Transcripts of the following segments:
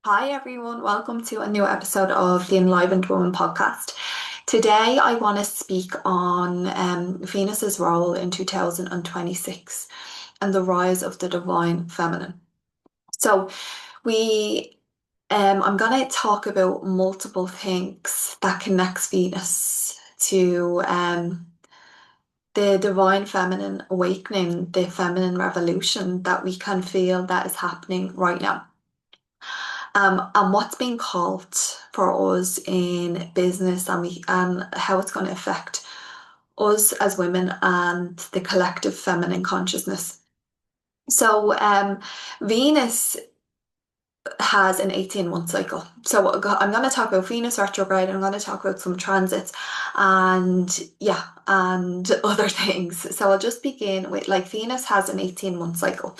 Hi everyone, welcome to a new episode of the Enlivened Woman podcast. Today I want to speak on Venus's role in 2026 and the rise of the divine feminine. So we I'm going to talk about multiple things that connects Venus to the divine feminine awakening, the feminine revolution that we can feel that is happening right now. And what's being called for us in business and how it's going to affect us as women and the collective feminine consciousness. So Venus has an 18-month cycle. So I'm going to talk about Venus retrograde, I'm going to talk about some transits and and other things. So I'll just begin with like Venus has an 18-month cycle.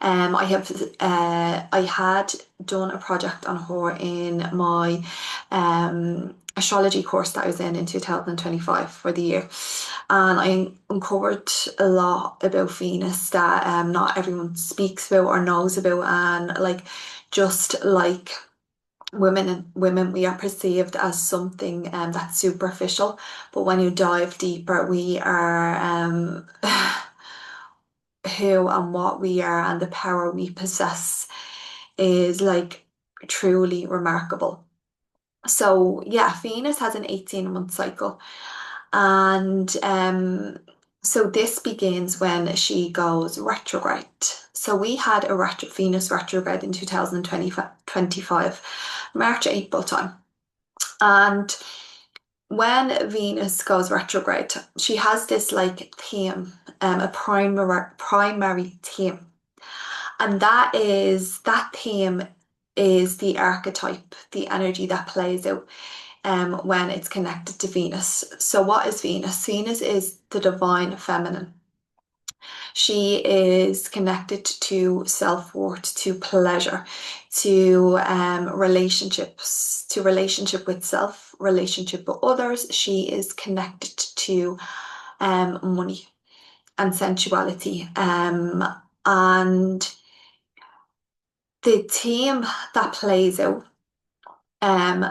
I had done a project on her in my astrology course that I was in 2025 for the year, and I uncovered a lot about Venus that not everyone speaks about or knows about, and like just like women we are perceived as something that's superficial, but when you dive deeper, we are who and what we are and the power we possess is like truly remarkable. So yeah, Venus has an 18-month cycle, and so this begins when she goes retrograde. So we had a Venus retrograde in 2025, March, April time. And when Venus goes retrograde, she has this like theme, a primary theme. And that theme is the archetype, the energy that plays out when it's connected to Venus. So what is Venus? Venus is the divine feminine. She is connected to self-worth, to pleasure, to relationships, to relationship with self, relationship with others. She is connected to money and sensuality. And the theme that plays out, um,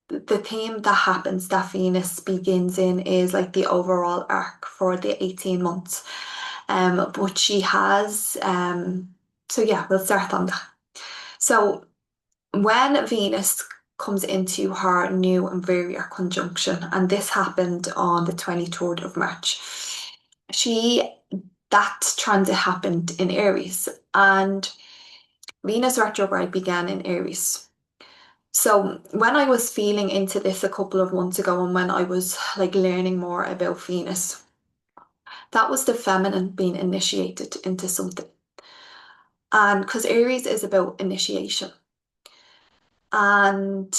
the theme that happens that Venus begins in is like the overall arc for the 18 months. But she has, so yeah, we'll start on that. So when Venus comes into her new inferior conjunction, and this happened on the 23rd of March, she that transit happened in Aries, and Venus retrograde began in Aries. So when I was feeling into this a couple of months ago, and when I was like learning more about Venus, that was the feminine being initiated into something. And because Aries is about initiation. And,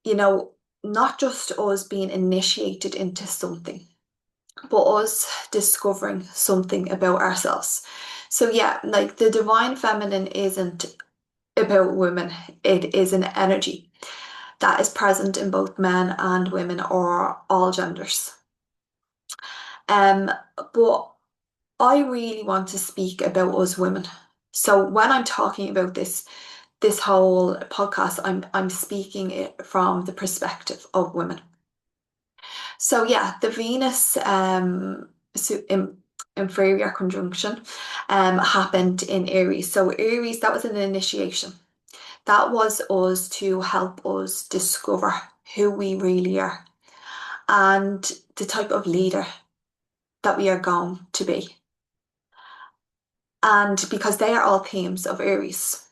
you know, not just us being initiated into something, but us discovering something about ourselves. So, yeah, like the divine feminine isn't about women, it is an energy that is present in both men and women or all genders. But I really want to speak about us women. So when I'm talking about this whole podcast, I'm speaking it from the perspective of women. So yeah, the Venus inferior conjunction happened in Aries. So Aries, that was an initiation. That was us to help us discover who we really are and the type of leader that we are going to be. And because they are all themes of Aries.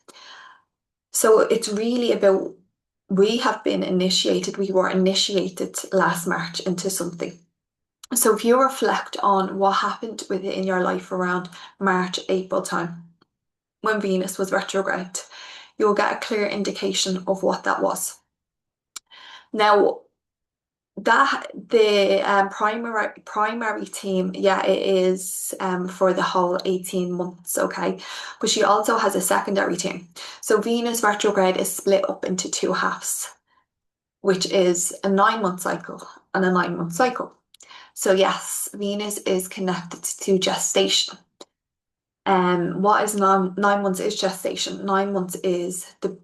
So it's really about we have been initiated, we were initiated last March into something. So if you reflect on what happened within your life around March, April time, when Venus was retrograde, you'll get a clear indication of what that was. Now, that the primary theme, yeah, it is for the whole 18 months, okay? But she also has a secondary theme. So Venus retrograde is split up into two halves, which is a 9-month cycle and a 9-month cycle. So yes, Venus is connected to gestation. What is 9 months is gestation. 9 months is the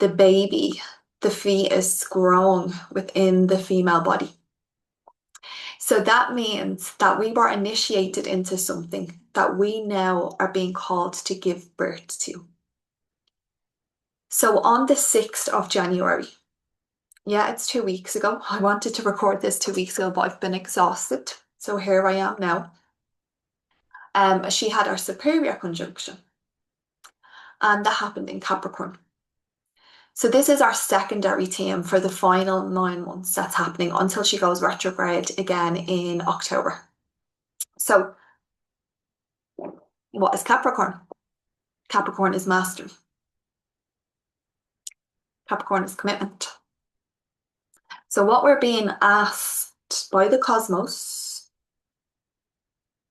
baby, the fetus growing within the female body. So that means that we were initiated into something that we now are being called to give birth to. So on the 6th of January, yeah, it's 2 weeks ago. I wanted to record this 2 weeks ago, but I've been exhausted. So here I am now. She had our superior conjunction, and that happened in Capricorn. So this is our secondary theme for the final 9 months that's happening until she goes retrograde again in October. So what is Capricorn? Capricorn is mastery. Capricorn is commitment. So what we're being asked by the cosmos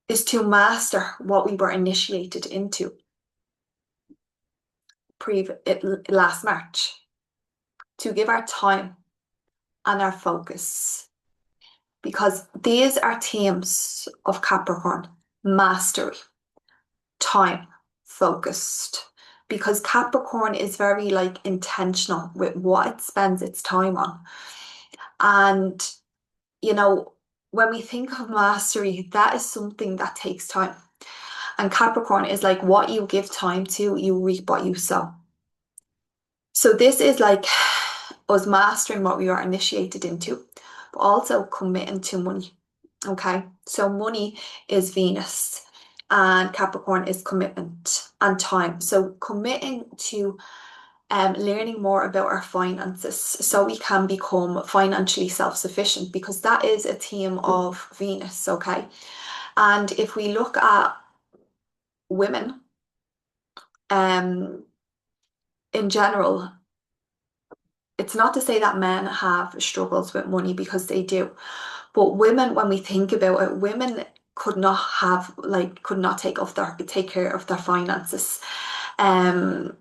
is to master what we were initiated into last March, to give our time and our focus, because these are themes of Capricorn: mastery, time, focused, because Capricorn is very like intentional with what it spends its time on. And you know, when we think of mastery, that is something that takes time. And Capricorn is like what you give time to, you reap what you sow. So this is like us mastering what we are initiated into, but also committing to money. Okay, so money is Venus, and Capricorn is commitment and time. So committing to learning more about our finances so we can become financially self-sufficient, because that is a theme of Venus. Okay, and if we look at women in general, it's not to say that men have struggles with money, because they do. But women, when we think about it, women could not take care of their finances. Um,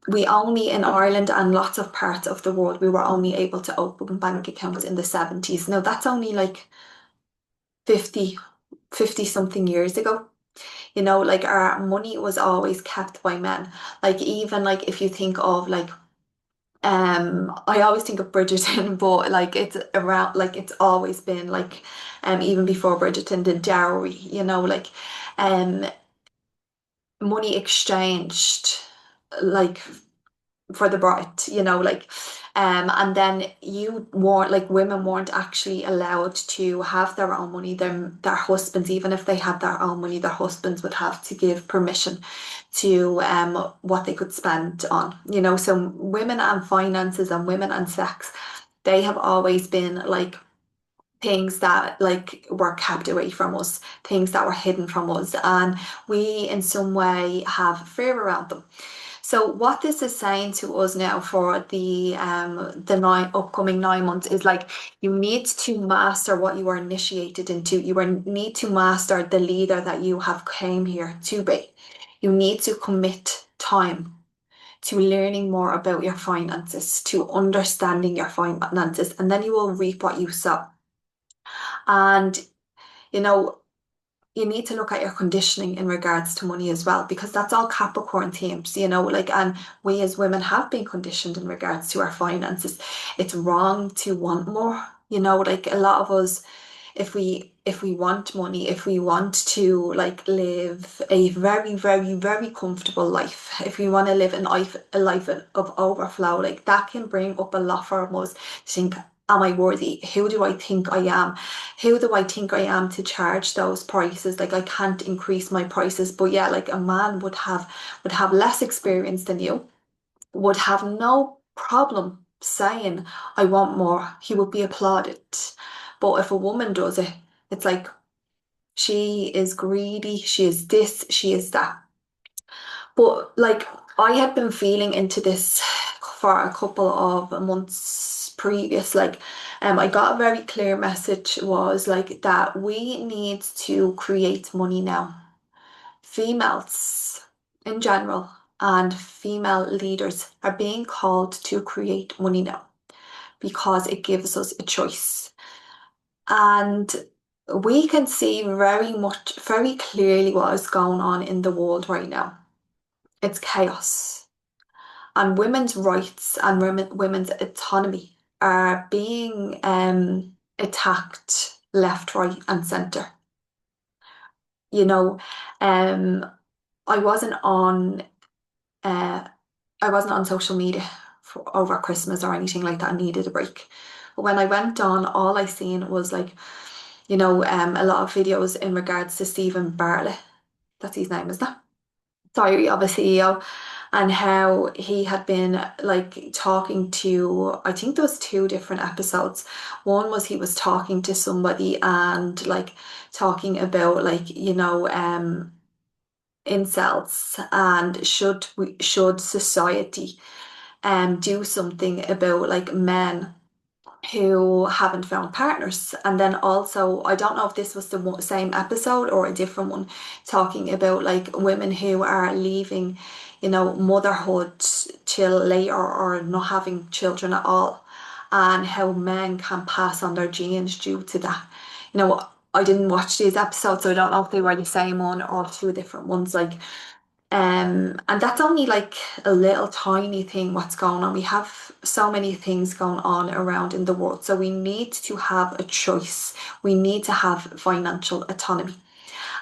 we only in Ireland and lots of parts of the world, we were only able to open bank accounts in the 70s. Now that's only like 50 something years ago. You know, like our money was always kept by men. Like even like if you think of like I always think of Bridgerton, but like it's around, like it's always been like even before Bridgerton, the dowry, you know, like um money exchanged like for the bride, you know, like and then you weren't like women weren't actually allowed to have their own money. Their husbands, even if they had their own money, their husbands would have to give permission to what they could spend on, you know. So women and finances and women and sex, they have always been like things that like were kept away from us, things that were hidden from us, and we in some way have fear around them. So what this is saying to us now for the upcoming 9 months is like you need to master what you are initiated into. Need to master the leader that you have came here to be. You need to commit time to learning more about your finances, to understanding your finances, and then you will reap what you sow. And you know, you need to look at your conditioning in regards to money as well, because that's all Capricorn themes, you know, like, and we as women have been conditioned in regards to our finances. It's wrong to want more, you know, like a lot of us, if we want money, if we want to like live a very, very, very comfortable life, if we want to live a life of overflow, like that can bring up a lot for us to think, am I worthy? Who do I think I am? Who do I think I am to charge those prices? Like I can't increase my prices. But yeah, like a man would have less experience than you, would have no problem saying, I want more. He would be applauded. But if a woman does it, it's like she is greedy, she is this, she is that. But like I had been feeling into this for a couple of months previous. Like I got a very clear message was like that we need to create money now. Females in general and female leaders are being called to create money now because it gives us a choice. And we can see very clearly what is going on in the world right now. It's chaos. And women's rights and women's autonomy are being attacked left, right, and centre. You know, um, I wasn't on uh, I wasn't on social media over Christmas or anything like that. I needed a break. But when I went on, all I seen was like, a lot of videos in regards to Stephen Bartlett. That's his name, isn't it? Diary of a CEO, and how he had been like talking to, I think there was two different episodes. One was he was talking to somebody and like talking about like, incels, and should society do something about like men who haven't found partners. And then also, I don't know if this was the same episode or a different one, talking about like women who are leaving, motherhood till later or not having children at all, and how men can pass on their genes due to that. I didn't watch these episodes, so I don't know if they were the same one or two different ones. Like, and that's only like a little tiny thing what's going on. We have so many things going on around in the world. So we need to have a choice. We need to have financial autonomy.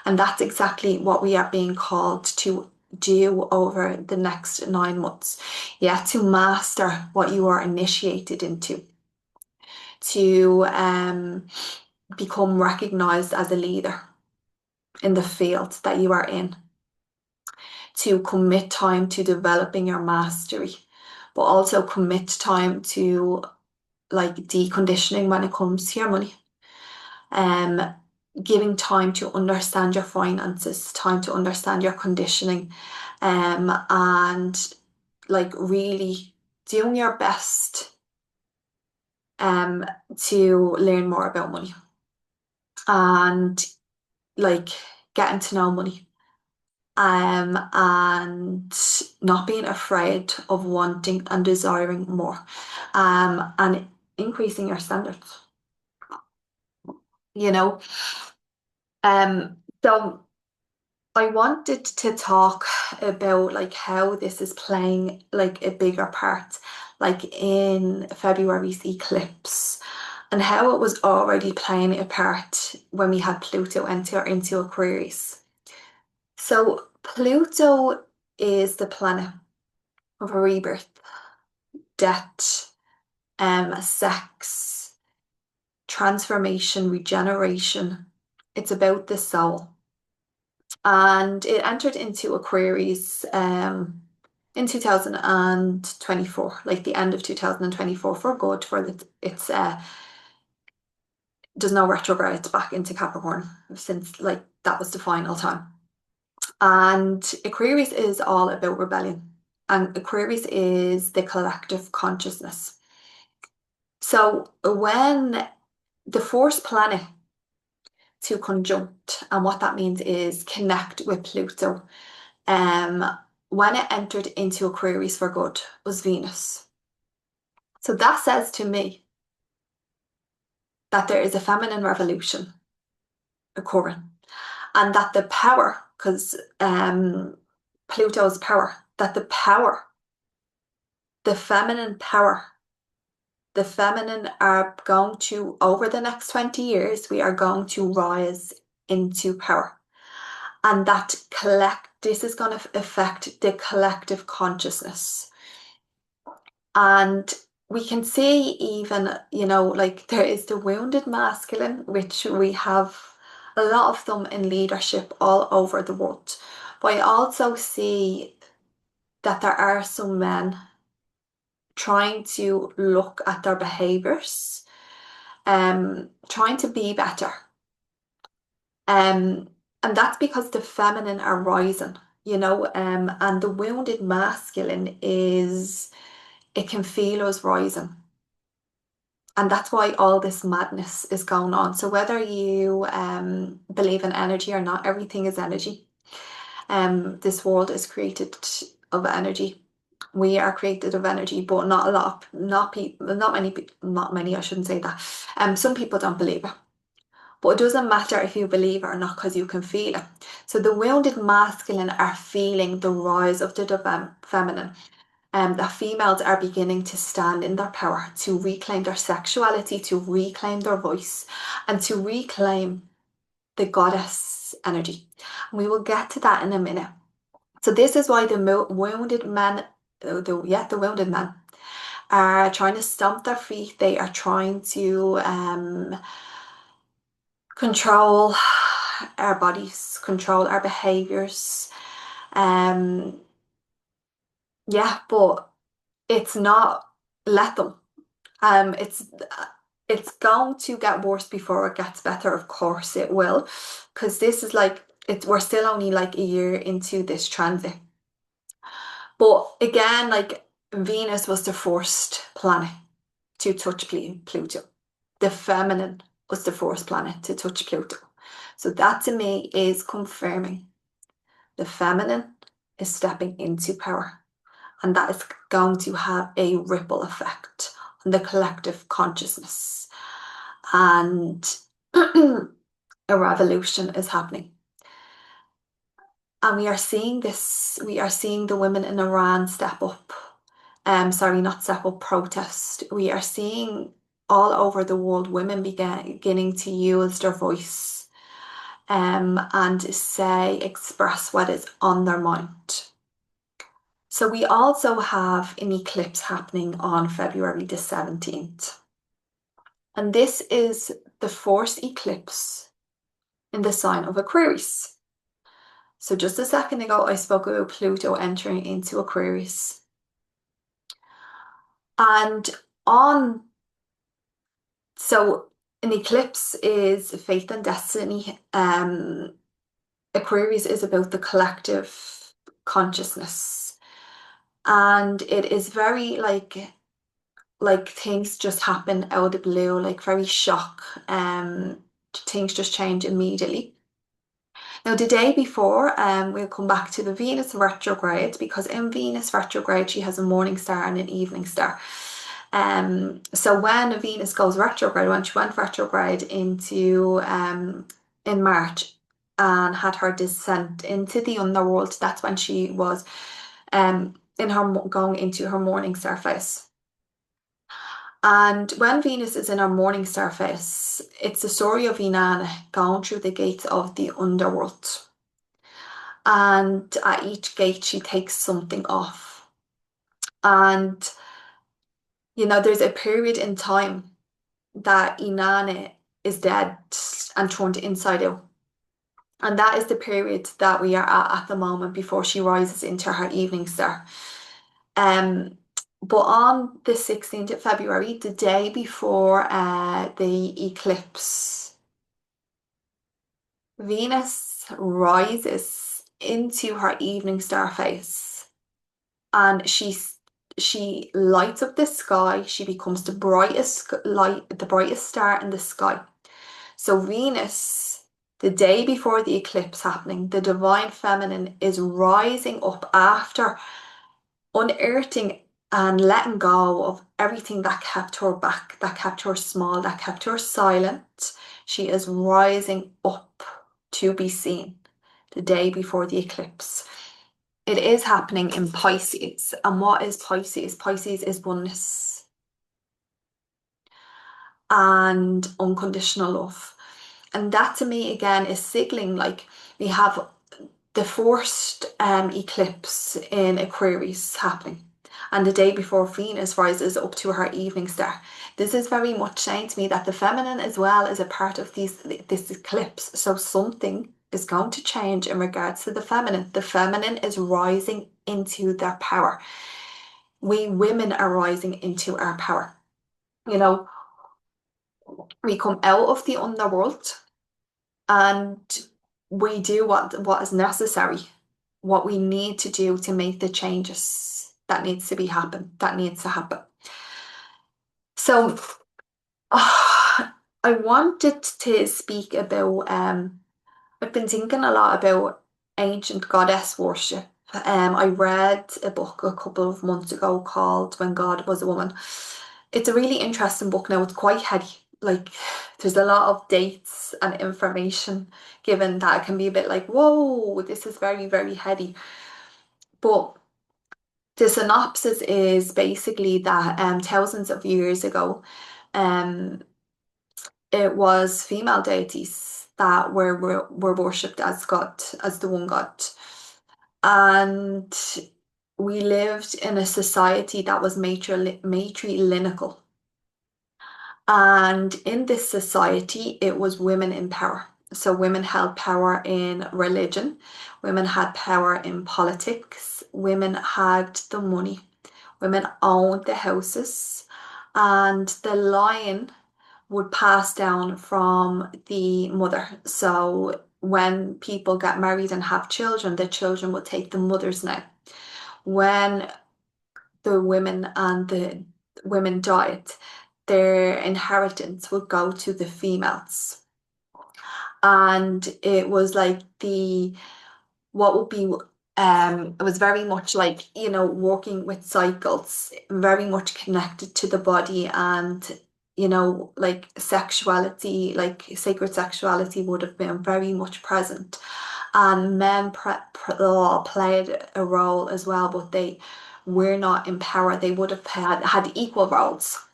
And that's exactly what we are being called to do over the next 9 months. Yeah, to master what you are initiated into, to become recognized as a leader in the field that you are in, to commit time to developing your mastery, but also commit time to like deconditioning when it comes to your money. Um, Giving time to understand your finances, time to understand your conditioning, and like really doing your best um to learn more about money, and like getting to know money, and not being afraid of wanting and desiring more, and increasing your standards, you know. So I wanted to talk about like how this is playing like a bigger part, like in February's eclipse, and how it was already playing a part when we had Pluto enter into Aquarius. So Pluto is the planet of a rebirth, death, sex, transformation, regeneration. It's about the soul. And it entered into Aquarius in 2024, like the end of 2024 for good, for it's there's no retrograde back into Capricorn since like that was the final time. And Aquarius is all about rebellion. And Aquarius is the collective consciousness. So when the fourth planet to conjunct, and what that means is connect with Pluto, when it entered into Aquarius for good, was Venus. So that says to me that there is a feminine revolution occurring, and that the power, because Pluto's power, that the power, the feminine power, the feminine are going to, over the next 20 years, we are going to rise into power. And this is going to affect the collective consciousness. And we can see even, like there is the wounded masculine, which we have a lot of them in leadership all over the world. But I also see that there are some men trying to look at their behaviors, trying to be better. And that's because the feminine are rising, and the wounded masculine it can feel us rising. And that's why all this madness is going on. So whether you believe in energy or not, everything is energy. This world is created of energy. We are created of energy, but not a lot, not people, not many, I shouldn't say that. Some people don't believe it. But it doesn't matter if you believe it or not because you can feel it. So the wounded masculine are feeling the rise of the feminine. That females are beginning to stand in their power, to reclaim their sexuality, to reclaim their voice, and to reclaim the goddess energy. And we will get to that in a minute. So this is why the wounded men, the wounded men are trying to stomp their feet. They are trying to control our bodies, control our behaviors. Yeah, but it's not, let them. It's going to get worse before it gets better. Of course it will, because this is like we're still only like a year into this transit. But again, like Venus was the first planet to touch Pluto. The feminine was the first planet to touch Pluto. So that to me is confirming the feminine is stepping into power. And that is going to have a ripple effect on the collective consciousness. And a revolution is happening. And we are seeing this, we are seeing the women in Iran step up. Sorry, not step up, protest. We are seeing all over the world women beginning to use their voice and say, express what is on their mind. So we also have an eclipse happening on February the 17th. And this is the first eclipse in the sign of Aquarius. So just a second ago, I spoke about Pluto entering into Aquarius. And so an eclipse is faith and destiny. Aquarius is about the collective consciousness. And it is very like things just happen out of the blue, like very shock. Things just change immediately. Now, the day before, we'll come back to the Venus retrograde because in Venus retrograde, she has a morning star and an evening star. So when Venus goes retrograde, when she went retrograde into in March and had her descent into the underworld, that's when she was in her going into her morning star phase. And when Venus is in her morning star phase, it's the story of Inanna going through the gates of the underworld. And at each gate, she takes something off. And, there's a period in time that Inanna is dead and turned inside out. And that is the period that we are at the moment before she rises into her evening star. But on the 16th of February, the day before the eclipse, Venus rises into her evening star phase and she lights up the sky. She becomes the brightest light, the brightest star in the sky. So Venus, the day before the eclipse happening, the divine feminine is rising up after unearthing and letting go of everything that kept her back, that kept her small, that kept her silent. She is rising up to be seen the day before the eclipse. It is happening in Pisces. And what is Pisces? Pisces is oneness and unconditional love. And that to me, again, is signaling like we have the first eclipse in Aquarius happening. And the day before Venus rises up to her evening star. This is very much saying to me that the feminine as well is a part of this eclipse. So something is going to change in regards to the feminine. The feminine is rising into their power. We women are rising into our power. We come out of the underworld and we do what is necessary, what we need to do to make the changes that needs to happen. So I wanted to speak about I've been thinking a lot about ancient goddess worship. I read a book a couple of months ago called When God Was a Woman. It's a really interesting book now. It's quite heady. like there's a lot of dates and information given that it can be a bit like, whoa, this is very, very heady. But the synopsis is basically that thousands of years ago, um, it was female deities that were worshipped as God, as the one God. And we lived in a society that was matrilineal. And in this society, it was women in power. So women held power in religion, women had power in politics, women had the money, women owned the houses, and the line would pass down from the mother. So when people get married and have children, the children would take the mother's name. When the women and the women died, their inheritance would go to the females. And it was like what would be, it was very much like, working with cycles, very much connected to the body and, like sexuality, like sacred sexuality would have been very much present. And men played a role as well, but they were not in power. They would have had equal roles,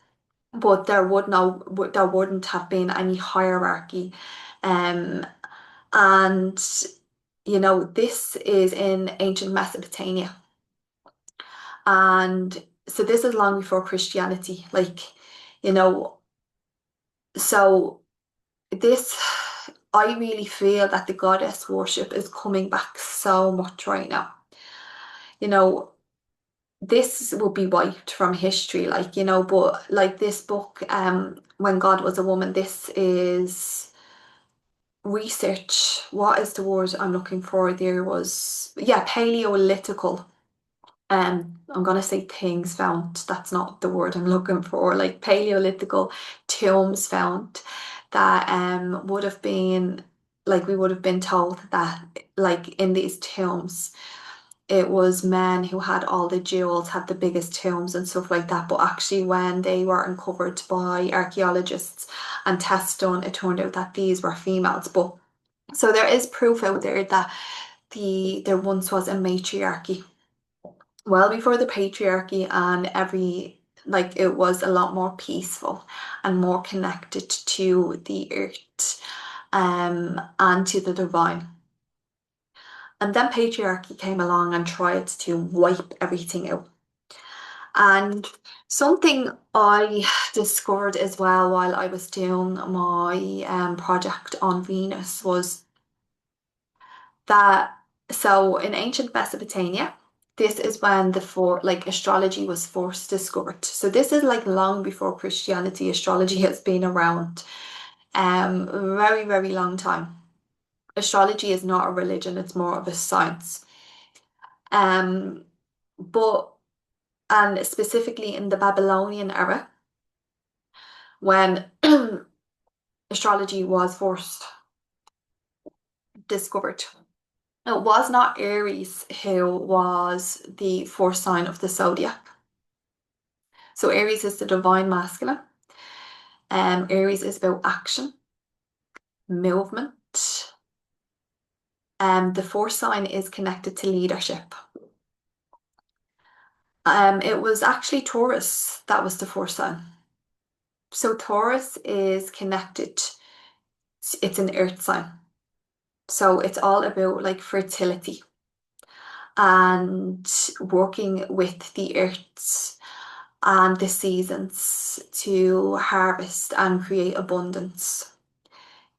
but there wouldn't have been any hierarchy. Um, and this is in ancient Mesopotamia, and so this is long before Christianity. Like, you know, so this, I really feel that the goddess worship is coming back so much right now. You know, this will be wiped from history, like, but like this book, When God Was a Woman, this is research. What is the word I'm looking for? There was, yeah, Paleolithical. I'm gonna say things found. That's not the word I'm looking for. Like Paleolithical tombs found that would have been like we would have been told that like in these tombs it was men who had all the jewels, had the biggest tombs and stuff like that. But actually, when they were uncovered by archaeologists and tests done, it turned out that these were females. But so there is proof out there that there once was a matriarchy. Well before the patriarchy and like it was a lot more peaceful and more connected to the earth and to the divine. And then patriarchy came along and tried to wipe everything out. And something I discovered as well while I was doing my project on Venus was that, so in ancient Mesopotamia, this is when like astrology was first discovered. So this is like long before Christianity. Astrology has been around very, very long time. Astrology is not a religion, it's more of a science. Um, but and specifically in the Babylonian era, when astrology was first discovered, it was not Aries who was the first sign of the zodiac. So Aries is the divine masculine. Aries is about action, movement. The fourth sign is connected to leadership. It was actually Taurus that was the fourth sign. So Taurus is connected, it's an earth sign. So it's all about like fertility and working with the earths and the seasons to harvest and create abundance.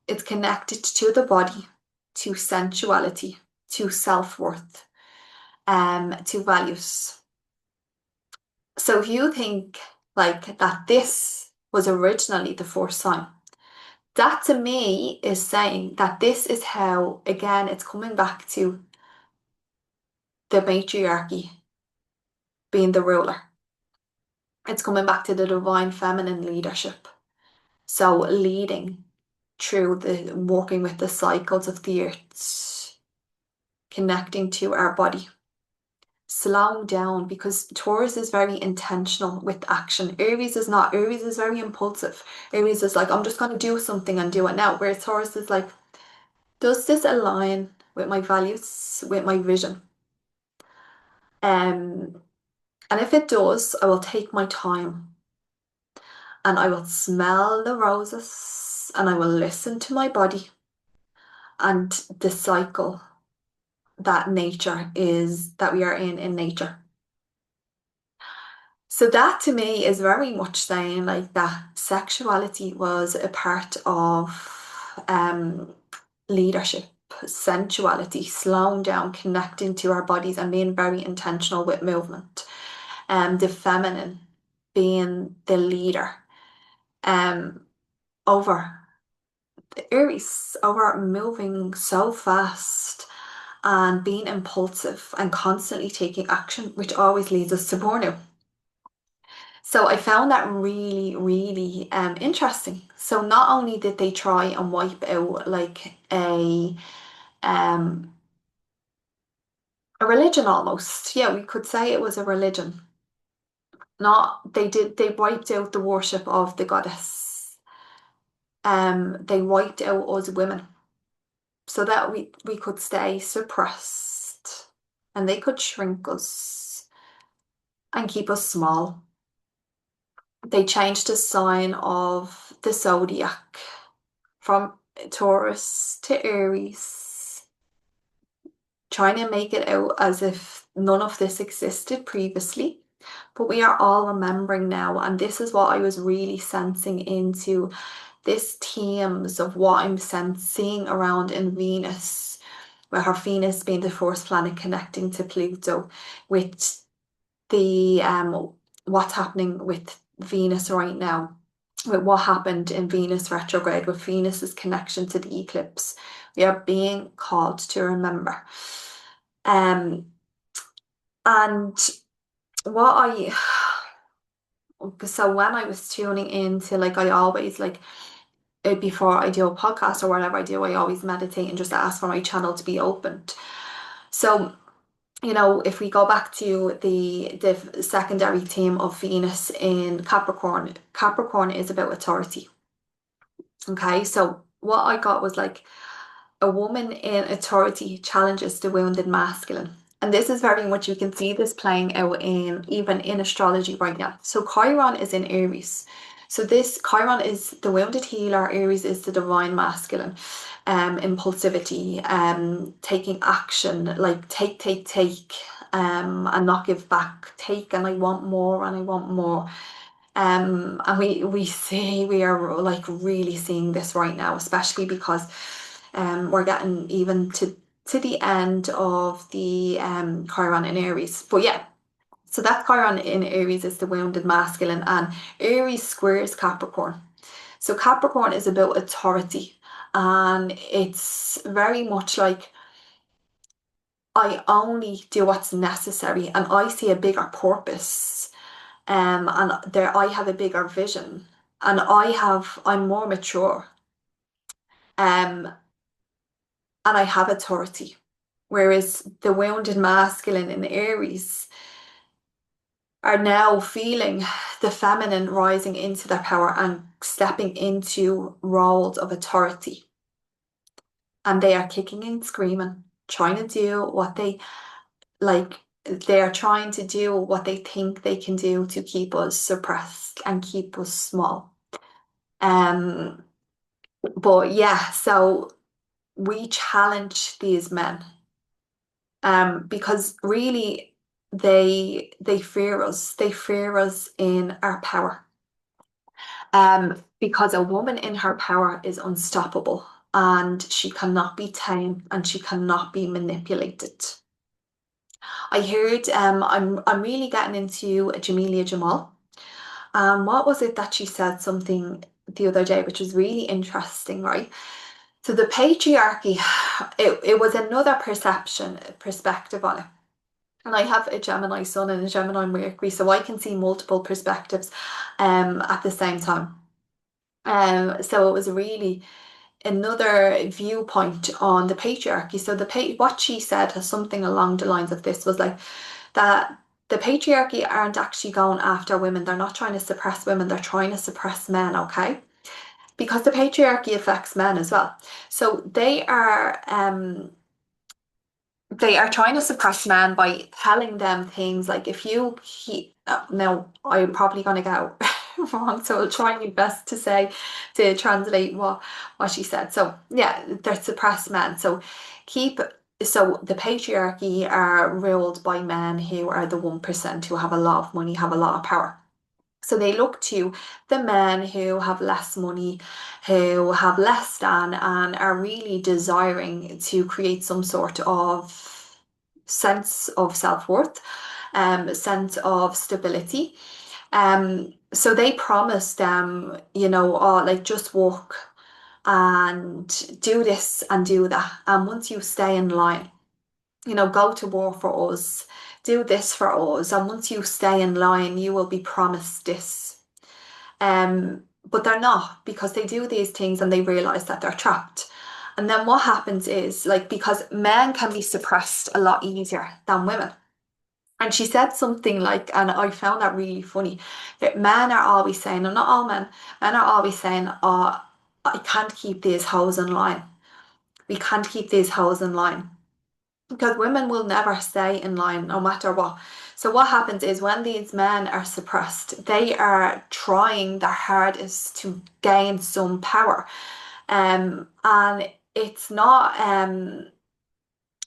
It's connected to the body, to sensuality, to self-worth, to values. So if you think like that this was originally the fourth sign, that to me is saying that this is how, again, it's coming back to the matriarchy being the ruler. It's coming back to the divine feminine leadership. So leading through the working with the cycles of the earth, connecting to our body, slowing down because Taurus is very intentional with action. Aries is not. Aries is very impulsive. Aries is like, I'm just going to do something and do it now. Whereas Taurus is like, does this align with my values, with my vision? Um, and if it does, I will take my time and I will smell the roses and I will listen to my body and the cycle that nature is, that we are in nature. So that to me is very much saying like that sexuality was a part of leadership, sensuality, slowing down, connecting to our bodies and being very intentional with movement. The feminine being the leader um, over the Aries, over moving so fast and being impulsive and constantly taking action, which always leads us to burnout. So I found that really, really interesting. So not only did they try and wipe out like um a religion almost. Yeah, we could say it was a religion. Not they wiped out the worship of the goddess. They wiped out us women so that we could stay suppressed and they could shrink us and keep us small. They changed the sign of the zodiac from Taurus to Aries, trying to make it out as if none of this existed previously. But we are all remembering now, and this is what I was really sensing into this themes of what I'm seeing around in Venus, where her Venus being the first planet connecting to Pluto, with the what's happening with Venus right now, with what happened in Venus retrograde, with Venus's connection to the eclipse. We are being called to remember. Um, and what I so when I was tuning into like I always like before I do a podcast or whatever I do, I always meditate and just ask for my channel to be opened. So if we go back to the secondary theme of Venus in Capricorn, Capricorn is about authority. Okay, so what I got was like a woman in authority challenges the wounded masculine. And this is very much, you can see this playing out in even in astrology right now. So Chiron is in Aries. So this Chiron is the wounded healer, Aries is the divine masculine, impulsivity, taking action, like take, and not give back, take and I want more and I want more. And we are like really seeing this right now, especially because we're getting even to the end of the Chiron in Aries. But yeah, so that Chiron in Aries is the wounded masculine, and Aries squares Capricorn. So Capricorn is about authority, and it's very much like I only do what's necessary, and I see a bigger purpose. And there I have a bigger vision, and I'm more mature. Um, and I have authority. Whereas the wounded masculine in Aries are now feeling the feminine rising into their power and stepping into roles of authority. And they are kicking and screaming, trying to do what they like. They are trying to do what they think they can do to keep us suppressed and keep us small. Um, but yeah, so we challenge these men because really they fear us. They fear us in our power. Because a woman in her power is unstoppable and she cannot be tamed and she cannot be manipulated. I heard I'm really getting into Jamelia Jamal. What was it that she said something the other day, which was really interesting, right? So the patriarchy, it was another perspective on it. And I have a Gemini sun and a Gemini Mercury, so I can see multiple perspectives at the same time. So it was really another viewpoint on the patriarchy. So what she said has something along the lines of this was like that the patriarchy aren't actually going after women. They're not trying to suppress women, they're trying to suppress men, okay? Because the patriarchy affects men as well. So they are trying to suppress men by telling them things like if you keep no, I'm probably gonna get it wrong, so I'll try my best to say to translate what she said. So yeah, they're suppressed men. Keep so the patriarchy are ruled by men who are the 1% who have a lot of money, have a lot of power. So they look to the men who have less money, who have less than, and are really desiring to create some sort of sense of self-worth, sense of stability. So they promise them, oh, like just work and do this and do that. And once you stay in line, go to war for us, do this for us. And once you stay in line, you will be promised this. But they're not, because they do these things and they realize that they're trapped. And then what happens is, like, because men can be suppressed a lot easier than women. And she said something like, and I found that really funny, that men are always saying, and not all men, men are always saying, oh, I can't keep these hoes in line. We can't keep these hoes in line. Because women will never stay in line no matter what. So what happens is when these men are suppressed, they are trying their hardest to gain some power. And it's not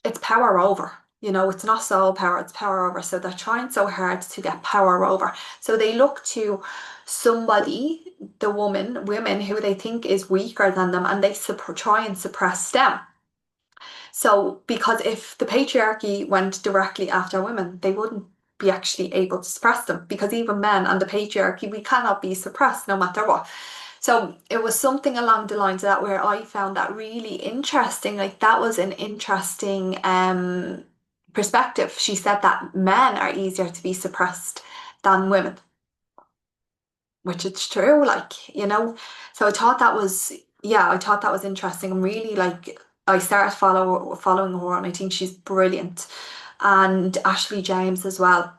it's power over. It's not soul power, it's power over. So they're trying so hard to get power over. So they look to somebody, women who they think is weaker than them, and they try and suppress them. So, because if the patriarchy went directly after women, they wouldn't be actually able to suppress them, because even men and the patriarchy, we cannot be suppressed no matter what. So it was something along the lines of that where I found that really interesting. Like that was an interesting perspective. She said that men are easier to be suppressed than women, which it's true, So I thought that was, yeah, I thought that was interesting. And really, like, I started following her, and I think she's brilliant. And Ashley James as well.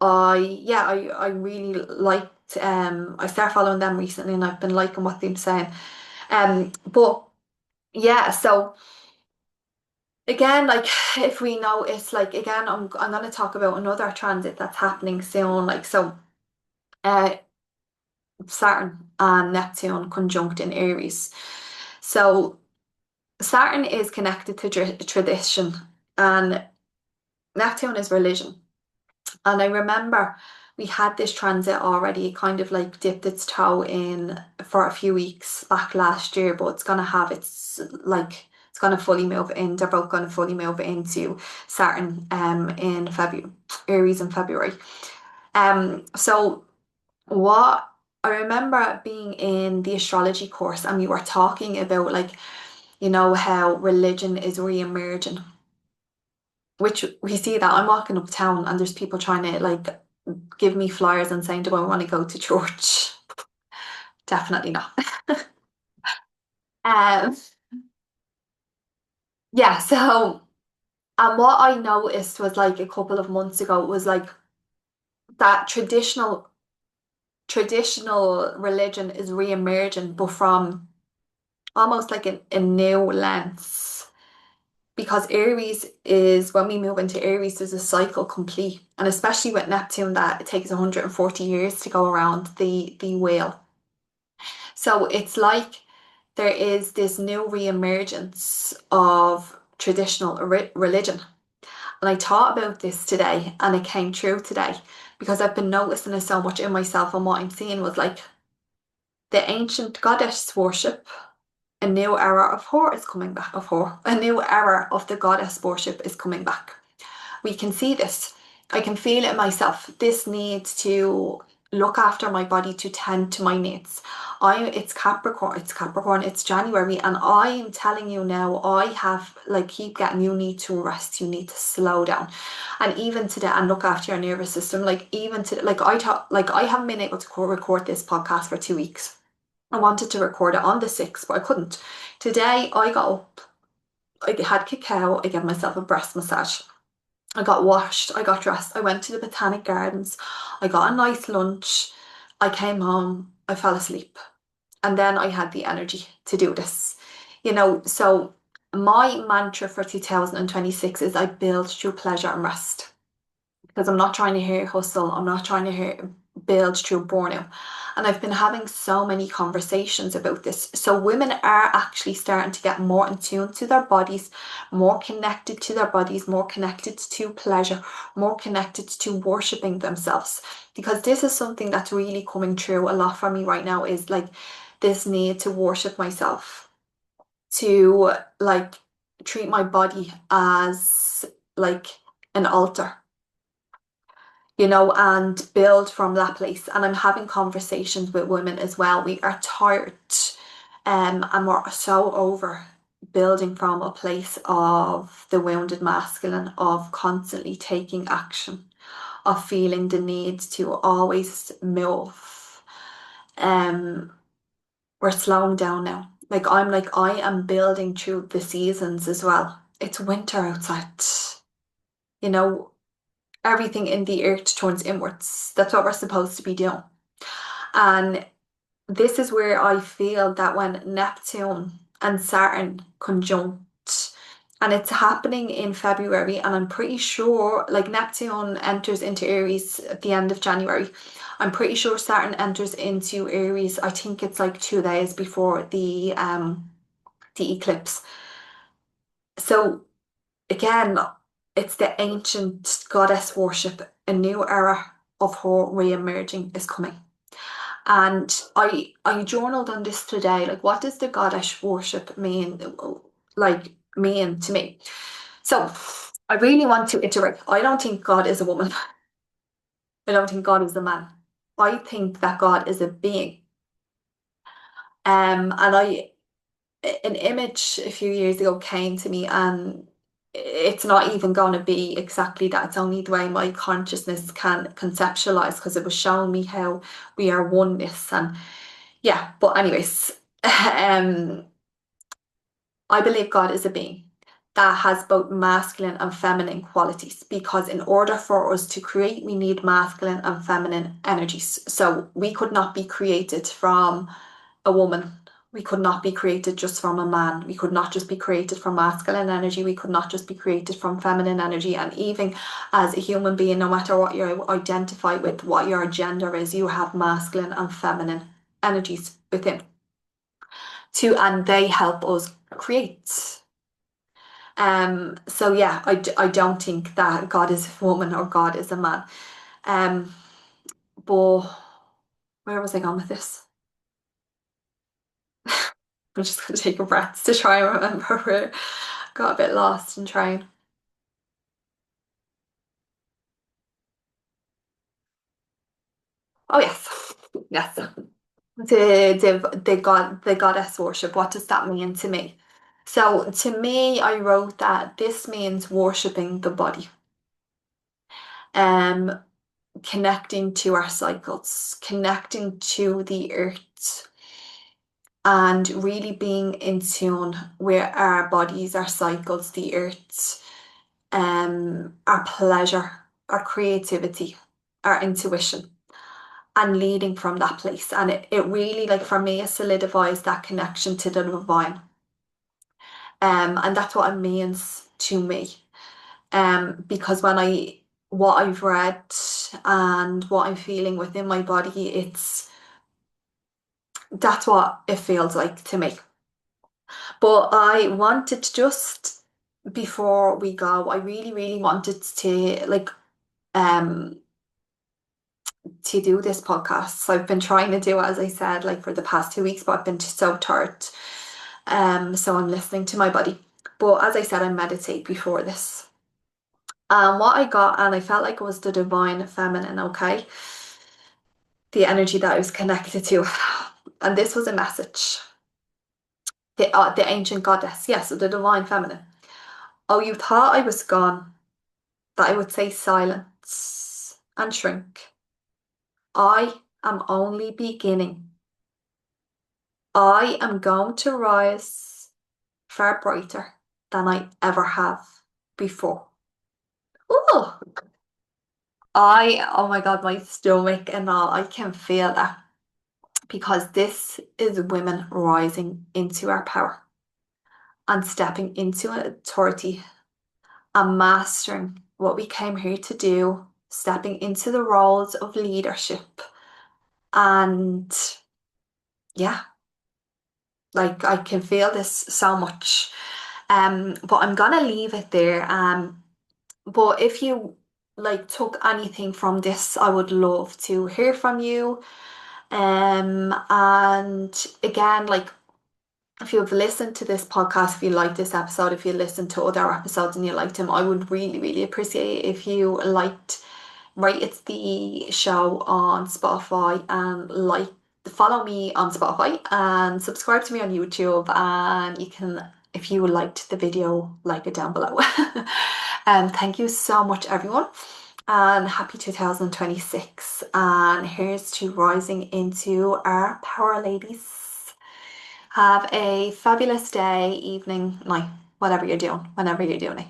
I really liked. I started following them recently, and I've been liking what they're saying. But yeah, so again, like, if we know, it's like, again, I'm gonna talk about another transit that's happening soon. Like, so. Uh, Saturn and Neptune conjunct in Aries. So Saturn is connected to tradition, and Neptune is religion. And I remember we had this transit already, kind of like dipped its toe in for a few weeks back last year, but it's gonna have it's gonna fully move in. They're both gonna fully move into Saturn in February, Aries in February. So what I remember being in the astrology course, and we were talking about, like, how religion is re-emerging, which we see that I'm walking uptown and there's people trying to, like, give me flyers and saying, do I want to go to church? Definitely not. Um, yeah, so, and what I noticed was, like, a couple of months ago was like that traditional religion is re-emerging, but from almost like a new lens. Because Aries is, when we move into Aries, there's a cycle complete. And especially with Neptune, that it takes 140 years to go around the wheel. So it's like there is this new re-emergence of traditional religion. And I thought about this today, and it came true today, because I've been noticing it so much in myself, and what I'm seeing was like the ancient goddess worship. A new era of her is coming back, a new era of the goddess worship is coming back. We can see this. I can feel it myself. This needs to look after my body, to tend to my needs. It's January, and I am telling you now, I have, like, keep getting, you need to rest, you need to slow down. And even today, and look after your nervous system. Like, even to, like, I haven't been able to record this podcast for 2 weeks. I wanted to record it on the 6th, but I couldn't. Today I got up, I had cacao, I gave myself a breast massage. I got washed, I got dressed, I went to the Botanic Gardens, I got a nice lunch, I came home, I fell asleep. And then I had the energy to do this. So my mantra for 2026 is I build through pleasure and rest because I'm not trying to hear hustle. I'm not trying to hear build through burnout. And I've been having so many conversations about this. So women are actually starting to get more in tune to their bodies, more connected to their bodies, more connected to pleasure, more connected to worshiping themselves. Because this is something that's really coming true a lot for me right now is like this need to worship myself, to like treat my body as like an altar, and build from that place. And I'm having conversations with women as well. We are tired, and we're so over building from a place of the wounded masculine, of constantly taking action, of feeling the need to always move. Um, we're slowing down now. Like I am building through the seasons as well. It's winter outside. You know, everything in the earth turns inwards. That's what we're supposed to be doing. And this is where I feel that when Neptune and Saturn conjunct, and it's happening in February, and I'm pretty sure like Neptune enters into Aries at the end of January. I'm pretty sure Saturn enters into Aries. I think it's like 2 days before the eclipse. So again, it's the ancient goddess worship. A new era of her re-emerging is coming. And I journaled on this today. Like, what does the goddess worship mean? Like, mean to me? So, I really want to iterate. I don't think God is a woman. I don't think God is a man. I think that God is a being. And an image a few years ago came to me, and it's not even going to be exactly that. It's only the way my consciousness can conceptualize because it was showing me how we are oneness. And yeah, but anyways, I believe God is a being that has both masculine and feminine qualities because in order for us to create, we need masculine and feminine energies. So we could not be created from a woman. We could not be created just from a man. We could not just be created from masculine energy. We could not just be created from feminine energy. And even as a human being, no matter what you identify with, what your gender is, you have masculine and feminine energies within too, and they help us create. So yeah, I don't think that God is a woman or God is a man. Um, but where was I going with this? I'm just gonna take a breath to try and remember where I got a bit lost in trying. Oh yes, yes. The goddess worship. What does that mean to me? So to me, I wrote that this means worshipping the body. Um, Connecting to our cycles, connecting to the earth, and really being in tune with our bodies, our cycles, the earth, our pleasure, our creativity, our intuition, and leading from that place. And it really, like for me, it solidifies that connection to the divine. And that's what it means to me. Because what I've read and what I'm feeling within my body, that's what it feels like to me. But I wanted to just before we go, I really, really wanted um to do this podcast. So I've been trying to do it, as I said, like for the past 2 weeks, but I've been so tired. So I'm listening to my body. But as I said, I meditate before this. What I got, and I felt like it was the divine feminine, okay? The energy that I was connected to. And this was a message. The ancient goddess, yes, the divine feminine. Oh, you thought I was gone, that I would say silence and shrink. I am only beginning. I am going to rise far brighter than I ever have before. Oh, oh my God, my stomach and all, I can feel that because this is women rising into our power and stepping into authority and mastering what we came here to do, stepping into the roles of leadership. And yeah, like I can feel this so much. But I'm gonna leave it there. But if you like took anything from this, I would love to hear from you. And again, like if you've listened to this podcast, if you like this episode, if you listened to other episodes and you liked them, I would really, really appreciate if you liked, rate the show on Spotify and like follow me on Spotify and subscribe to me on YouTube. And you can, if you liked the video, like it down below. And thank you so much, everyone. And happy 2026. And here's to rising into our power, ladies. Have a fabulous day, evening, night, whatever you're doing, whenever you're doing it.